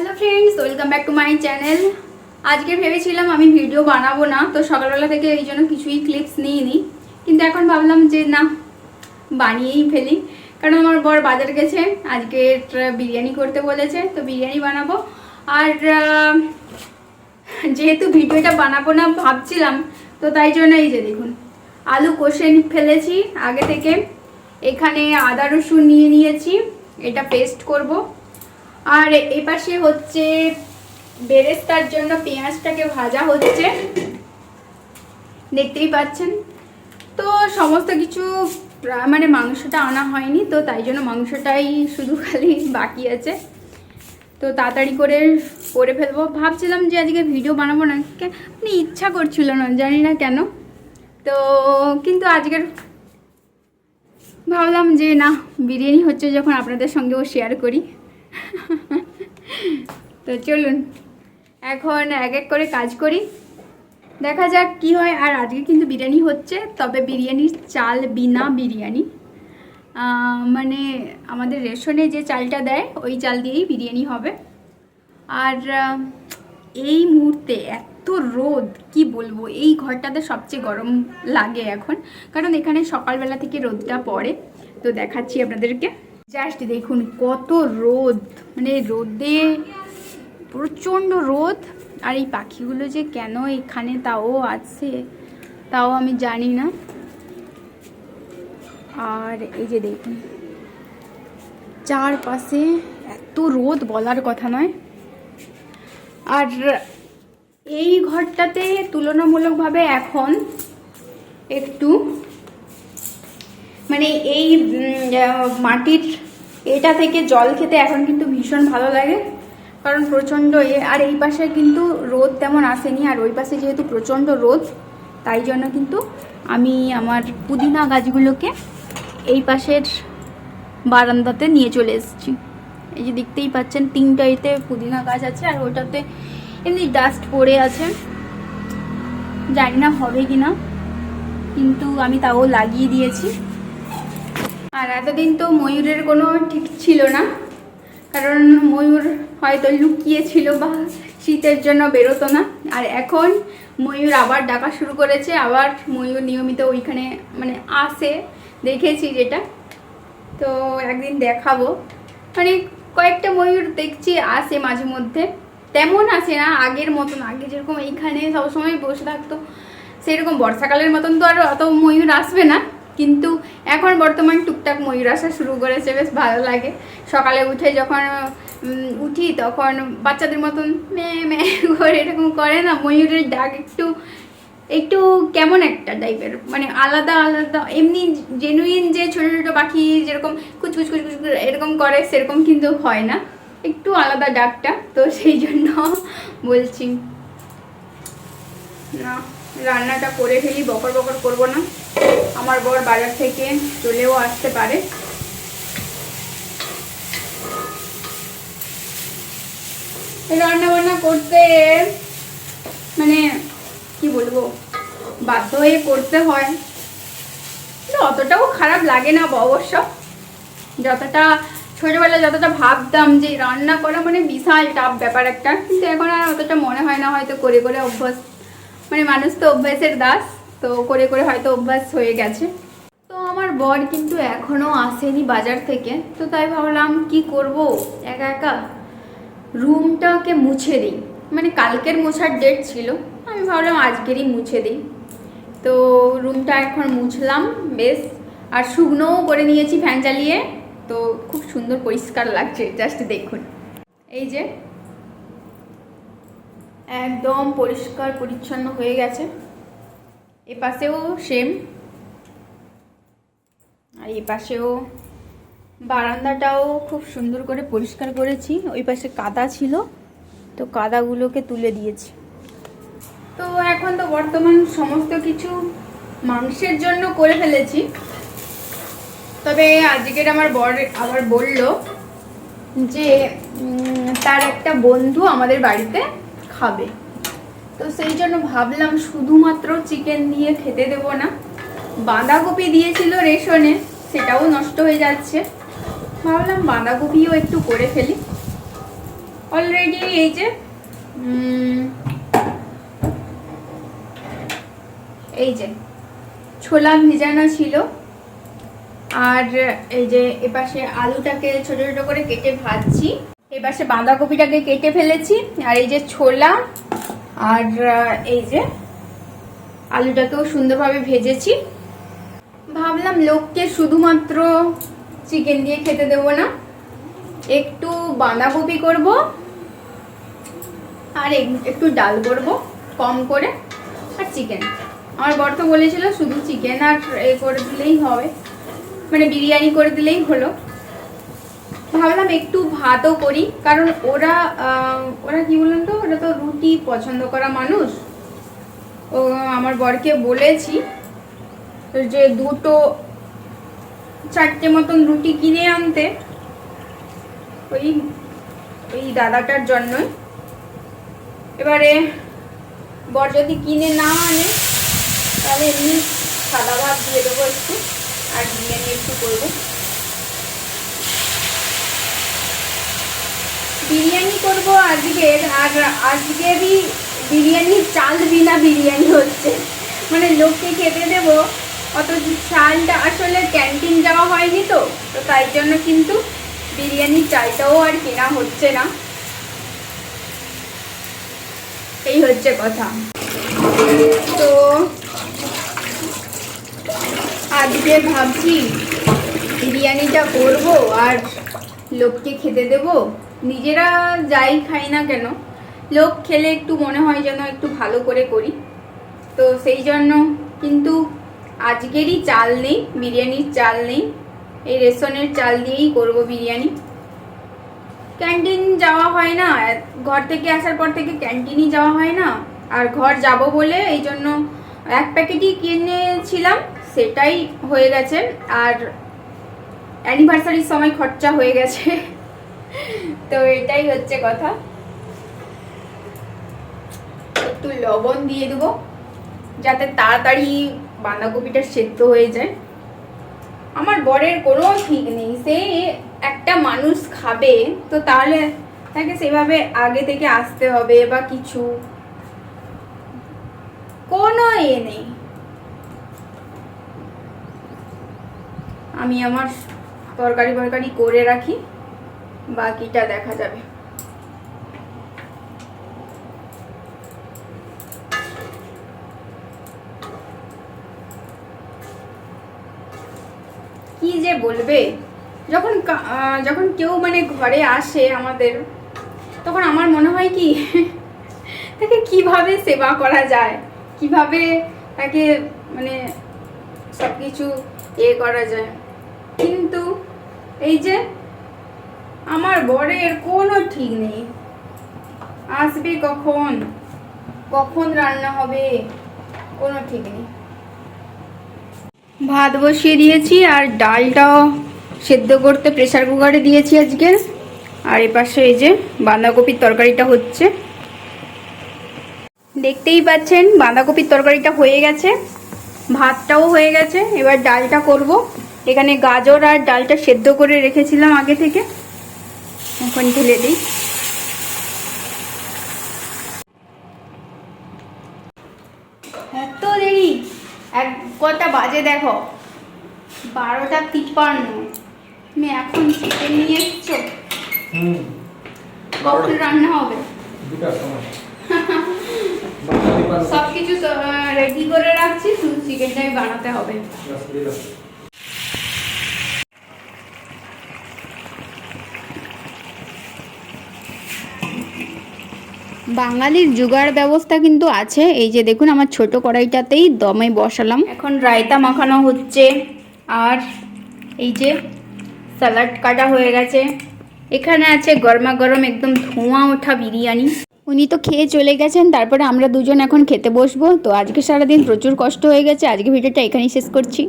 Hello friends, welcome back to my channel. আজকে ভেবেছিলাম আমি ভিডিও বানাবো না, তো সকালবেলা থেকে এই জন্য কিছুই ক্লিপস নিইনি, কিন্তু এখন ভাবলাম যে না, বানিয়েই ফেলি। কারণ আমার বর বাজার গেছে, আজকে বিরিয়ানি করতে বলেছে, তো বিরিয়ানি বানাবো। আর যেহেতু ভিডিওটা বানাবো না ভাবছিলাম, তো তাই জন্য এই যে দেখুন আলু কষে ফেলেছি আগে থেকে। এখানে আদা রসুন নিয়ে নিয়েছি, এটা পেস্ট করব। আর এই পাশে হচ্ছে বেরেস্তার জন্য পেঁয়াজটাকে ভাজা হচ্ছে, দেখতেই পাচ্ছেন। তো সমস্ত কিছু মানে মাংসটা আনা হয়নি, তো তাই জন্য মাংসটাই শুধু খালি বাকি আছে। তো তাড়াতাড়ি করে ফেলবো। ভাবছিলাম যে আজকে ভিডিও বানাবো না, মানে ইচ্ছা করছিল না, জানি না কেন। তো কিন্তু আজকের ভাবলাম যে না, বিরিয়ানি হচ্ছে যখন আপনাদের সঙ্গেও শেয়ার করি। তো চলুন এখন এক এক করে কাজ করি, দেখা যাক কি হয়। আর আজকে কিন্তু বিরিয়ানি হচ্ছে, তবে বিরিয়ানির চাল বিনা বিরিয়ানি, মানে আমাদের রেশনে যে চালটা দেয় ওই চাল দিয়েই বিরিয়ানি হবে। আর এই মুহূর্তে এত রোদ, কি বলবো, এই ঘরটাতে সবচেয়ে গরম লাগে এখন, কারণ এখানে সকালবেলা থেকে রোদটা পড়ে। তো দেখাচ্ছি আপনাদেরকে, জাস্ট দেখুন কত রোদ, মানে রোদে প্রচণ্ড রোদ। আর এই পাখিগুলো যে কেন এখানে তাও আছে, তাও আমি জানি না। আর এই যে দেখুন চারপাশে এত রোদ, বলার কথা নয়। আর এই ঘরটাতে তুলনামূলকভাবে এখন একটু মানে এই মাটির এটা থেকে জল খেতে এখন কিন্তু ভীষণ ভালো লাগে, কারণ প্রচণ্ড আর এই পাশে কিন্তু রোদ তেমন আসেনি, আর ওই পাশে যেহেতু প্রচণ্ড রোদ, তাই জন্য কিন্তু আমি আমার পুদিনা গাছগুলোকে এই পাশের বারান্দাতে নিয়ে চলে এসেছি। এই যে দেখতেই পাচ্ছেন, তিনটা এতে পুদিনা গাছ আছে, আর ওটাতে এমনি ডাস্ট পড়ে আছে, জানি না হবে কিনা, কিন্তু আমি তাও লাগিয়ে দিয়েছি। আর এতদিন তো ময়ূরের কোনো ঠিক ছিল না, কারণ ময়ূর হয়তো লুকিয়ে ছিল বা শীতের জন্য বেরোতো না। আর এখন ময়ূর আবার ডাকা শুরু করেছে, আবার ময়ূর নিয়মিত ওইখানে মানে আসে, দেখেছি যেটা। তো একদিন দেখাবো, মানে কয়েকটা ময়ূর দেখছি আসে মাঝে মধ্যে, তেমন আসে না আগের মতন। আগে যেরকম এইখানে সবসময় বসে থাকতো, সেরকম বর্ষাকালের মতন তো আর অত ময়ূর আসবে না, কিন্তু এখন বর্তমান টুকটাক ময়ূর আসা শুরু করেছে, বেশ ভালো লাগে। সকালে উঠে যখন উঠি তখন বাচ্চাদের মতন মেয়ে মেয়ে করে এরকম করে না, ময়ূরের ডাক একটু একটু কেমন একটা টাইপের, মানে আলাদা আলাদা। এমনি জেনুইন যে ছোটো ছোটো পাখি যেরকম কুচকুচ কুচকুচ এরকম করে, সেরকম কিন্তু হয় না, একটু আলাদা ডাকটা। তো সেই জন্য বলছি না, রান্নাটা করে ফেলি, বকর বকর করবো না। আমার বর বাজার থেকে চলেও আসতে পারে। রান্না বান্না করতে মানে কি বলবো, বাধ্য হয়ে করতে হয়, অতটাও খারাপ লাগে না অবশ্য। যতটা ছোটবেলায় যতটা ভাবতাম যে রান্না করা মানে বিশাল টাফ ব্যাপার একটা, কিন্তু এখন আর অতটা মনে হয় না, হয়তো করে করে অভ্যাস, মানে মানুষ তো অভ্যাসের দাস, তো করে করে হয়তো অভ্যাস হয়ে গেছে। তো আমার বর কিন্তু এখনো আসেনি বাজার থেকে, তো তাই ভাবলাম কি করব একা একা, রুমটাকে মুছে দিই। মানে কালকের মোছার ডেট ছিল, আমি ভাবলাম আজকেরই মুছে দিই। তো রুমটা এখন মুছলাম বেশ, আর শুকনোও করে নিয়েছি ফ্যান চালিয়ে, তো খুব সুন্দর পরিষ্কার লাগছে, জাস্ট দেখুন। এই যে একদম পরিষ্কার পরিচ্ছন্ন হয়ে গেছে। এ পাশেও সেম, আর এই পাশেও বারান্দাটাও খুব সুন্দর করে পরিষ্কার করেছি। ওই পাশে কাদা ছিল, তো কাদাগুলোকে তুলে দিয়েছি। তো এখন তো বর্তমান সমস্ত কিছু মাংসের জন্য করে ফেলেছি, তবে আজকের আমার বর আবার বলল যে তার একটা বন্ধু আমাদের বাড়িতে খাবে, তো সেই জন্য ভাবলাম শুধুমাত্র চিকেন দিয়ে খেতে দেব না। বাঁধাকপি দিয়েছিল রেশনে, সেটাও নষ্ট হয়ে যাচ্ছে, ভাবলাম বাঁধাকপিও একটু করে ফেলি। অলরেডি এই যে ছোলা ভেজানো ছিল, আর এই যে এপাশে আলুটাকে ছোট ছোট করে কেটে ভাজছি, এপাশে বাঁধাকপিটাকে কেটে ফেলেছি, আর এই যে ছোলা আর এই যে আলুটাকেও সুন্দরভাবে ভেজেছি। ভাবলাম লোককে শুধুমাত্র চিকেন দিয়ে খেতে দেবো না, একটু বাঁধাকপি করব আর একটু ডাল করব কম করে, আর চিকেন। আমার বর তো বলেছিল শুধু চিকেন আর এ করে দিলেই হবে, মানে বিরিয়ানি করে দিলেই হলো। ভাবলাম একটু ভাতও করি, কারণ ওরা কি বলুন তো, ওরা তো রুটি পছন্দ করা মানুষ। ও আমার বরকে বলেছি যে 2-4টে মতন রুটি কিনে আনতে, ওই দাদাটার জন্যই। এবারে বর যদি কিনে না আনে তাহলে এমনি সাদা ভাত দিয়ে দেবো একটু, আর বিরিয়ানি একটু করবো। বিরিয়ানি করবো আজকের, আর আজকেরই বিরিয়ানির চাল বিনা বিরিয়ানি হচ্ছে, মানে লোককে খেতে দেবো। অত চালটা আসলে ক্যান্টিন যাওয়া হয়নি, তো তাই জন্য কিন্তু বিরিয়ানির চালটাও আর কেনা হচ্ছে না, এই হচ্ছে কথা। তো আজকে ভাবছি বিরিয়ানিটা করব আর লোককে খেতে দেব। নিজেরা যাই খাই না কেন, লোক খেলে একটু মনে হয় যেন একটু ভালো করে করি, তো সেই জন্য। কিন্তু আজকেরই চাল নেই, বিরিয়ানির চাল নেই, এই রেশনের চাল দিয়েই করব বিরিয়ানি। ক্যান্টিন যাওয়া হয় না, ঘর থেকে আসার পর থেকে ক্যান্টিনই যাওয়া হয় না, আর ঘর যাব বলে এই জন্য 1 প্যাকেটই কিনেছিলাম, সেটাই হয়ে গেছে, আর অ্যানিভার্সারির সময় খরচা হয়ে গেছে। তো এটাই হচ্ছে কথা। একটু লবণ দিয়ে দেবো যাতে তাড়াতাড়ি বাঁধাকপিটা সেদ্ধ হয়ে যায়। আমার বরের কোনো ঠিক নেই, সে একটা মানুষ খাবে তো তাহলে তাকে সেভাবে আগে থেকে আসতে হবে বা কিছু, কোনো নেই। আমি আমার তরকারি করে রাখি, বাকিটা দেখা যাবে। কি যে বলবে, যখন কেউ মানে ঘরে আসে আমাদের, তখন আমার মনে হয় কি তাকে কিভাবে সেবা করা যায়, কিভাবে তাকে মানে সবকিছু করা যায়। কিন্তু এই যে আমার বরের কোনো ঠিক নেই, আসবে কখন রান্না হবে কোনো ঠিক নেই। ভাত বসিয়ে দিয়েছি আর ডালটাও সেদ্ধ করতে প্রেসার কুকারে দিয়েছি আজকে, আর এপাশে এই যে বাঁধাকপির তরকারিটা হচ্ছে, দেখতেই পাচ্ছেন বাঁধাকপির তরকারিটা হয়ে গেছে, ভাতটাও হয়ে গেছে। এবার ডালটা করব। এখানে গাজর আর ডালটা সেদ্ধ করে রেখেছিলাম আগে থেকে, এখন ঢেলে দিই। এত দেরি, কটা বাজে দেখো, 12:53। তুমি এখন চিকেন নিয়ে এসছো, কখন রান্না হবে? সবকিছু রেডি করে রাখছি, শুধু চিকেনটাই বানাতে হবে। বাঙালির জোগাড় ব্যবস্থা কিন্তু আছে। এই যে দেখুন আমার ছোট কড়াইটাতেই দমে বসালাম, এখন রায়তা মাখানো হচ্ছে, আর এই যে স্যালাড কাটা হয়ে গেছে। এখানে আছে গরমা গরম একদম ধোঁয়া ওঠা বিরিয়ানি। উনি তো খেয়ে চলে গেছেন, তারপরে আমরা দুজন এখন খেতে বসবো। তো আজকে সারাদিন প্রচুর কষ্ট হয়ে গেছে, আজকে ভিডিওটা এখানেই শেষ করছি।